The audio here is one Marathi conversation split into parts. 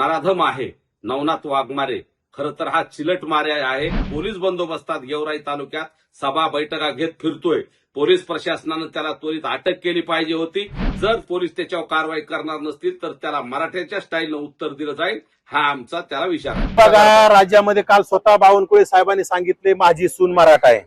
नराधम आहे नवनाथ वाघमारे खरं तर हा चिलट मारे आहे। पोलीस बंदोबस्तात गेवराई तालुक्यात सभा बैठका घेत फिरतोय। पोलीस प्रशासनानं त्याला त्वरित अटक केली पाहिजे होती। जर पोलीस त्याच्यावर कारवाई करणार नसतील तर त्याला मराठ्याच्या स्टाईलनं उत्तर दिलं जाईल, हा आमचा त्याला विचार। बघा, राज्यामध्ये काल स्वतः बावनकुळे साहेबांनी सांगितले माझी सून मराठा आहे,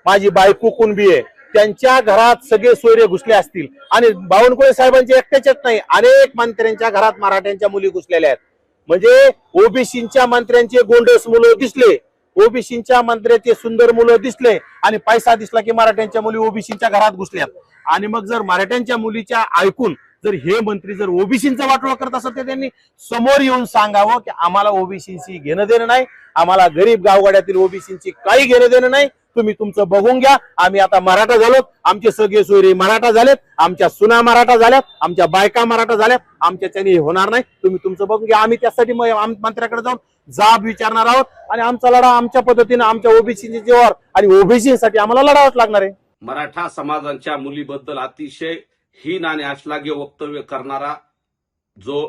माझी बायको कुणबी आहे, त्यांच्या घरात सगळे सोयरे घुसले असतील आणि बावनकुळे साहेबांचे एकट्याच्याच नाही, अनेक मंत्र्यांच्या घरात मराठ्यांच्या मुली घुसलेल्या आहेत। म्हणजे ओबीसीच्या मंत्र्यांचे गोंडस मुलं दिसले, ओबीसीच्या मंत्र्याचे सुंदर मुलं दिसले आणि पैसा दिसला की मराठ्यांच्या मुली ओबीसीच्या घरात घुसल्यात। आणि मग जर मराठ्यांच्या मुलीच्या ऐकून जर हे मंत्री जर ओबीसीचा वाटोळा करत असत तर त्यांनी समोर येऊन सांगावं की आम्हाला ओबीसीशी घेणं देणं नाही, आम्हाला गरीब गावगाड्यातील ओबीसीची काही घेणं देणं नाही, तुम्ही तुमचं बघून घ्या, आम्ही आता मराठा झालो, आमचे सगळे सोयरे मराठा झालेत, आमच्या सुना मराठा झाल्यात, आमच्या बायका मराठा झाल्यात, आमच्याच्याने हे होणार नाही, तुम्ही तुमचं बघून घ्या। आम्ही त्यासाठी मंत्र्याकडे जाऊन जाब विचारणार आहोत आणि आमचा लढा आमच्या पद्धतीने आमच्या ओबीसीच्या जीवावर आणि ओबीसीसाठी आम्हाला लढावंच लागणार आहे। मराठा समाजाच्या मुलीबद्दल अतिशय हीन आणि अश्लाघ्य वक्तव्य करणारा जो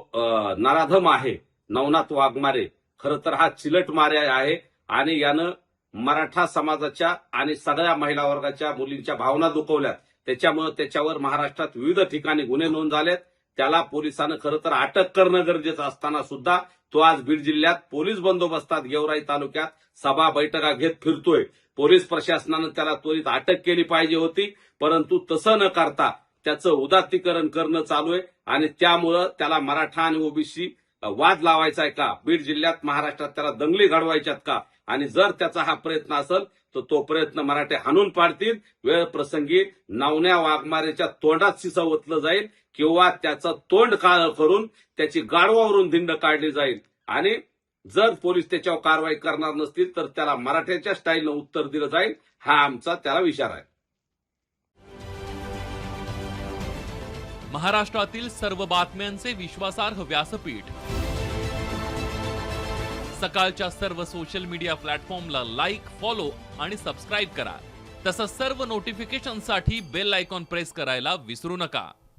नराधम आहे नवनाथ वाघमारे खरं तर हा चिलट मारे आहे आणि यानं मराठा समाजाच्या आणि सगळ्या महिला वर्गाच्या मुलींच्या भावना दुखवल्यात। त्याच्यामुळे त्याच्यावर महाराष्ट्रात विविध ठिकाणी गुन्हे नोंद झालेत। त्याला पोलिसांना खरं तर अटक करणं गरजेचं असताना सुद्धा तो आज बीड जिल्ह्यात पोलीस बंदोबस्तात गेवराई तालुक्यात सभा बैठका घेत फिरतोय। पोलीस प्रशासनानं त्याला त्वरित अटक केली पाहिजे होती, परंतु तसं न करता त्याचं उदात्तीकरण करणं चालू आहे आणि त्यामुळं त्याला मराठा आणि ओबीसी वाद लावायचा आहे का, बीड जिल्ह्यात महाराष्ट्रात त्याला दंगली घडवायच्यात का, आणि जर त्याचा हा प्रयत्न असेल तर तो प्रयत्न मराठे हाणून पाडतील। वेळ प्रसंगी नवन्या वाघमारेच्या तोंडात शिसा ओतलं जाईल किंवा त्याचं तोंड काळं करून त्याची गाढवावरून धिंड काढली जाईल आणि जर पोलीस त्याच्यावर कारवाई करणार नसतील तर त्याला मराठ्याच्या स्टाईलनं उत्तर दिलं जाईल, हा आमचा त्याला विचार आहे। महाराष्ट्रातील सर्व बातम्यांचे विश्वासार्ह व्यासपीठ सकाळच्या सर्व सोशल मीडिया प्लॅटफॉर्मला लाईक, फॉलो आणि सबस्क्राईब करा। तसंच सर्व नोटिफिकेशनसाठी बेल आयकॉन प्रेस करायला विसरू नका।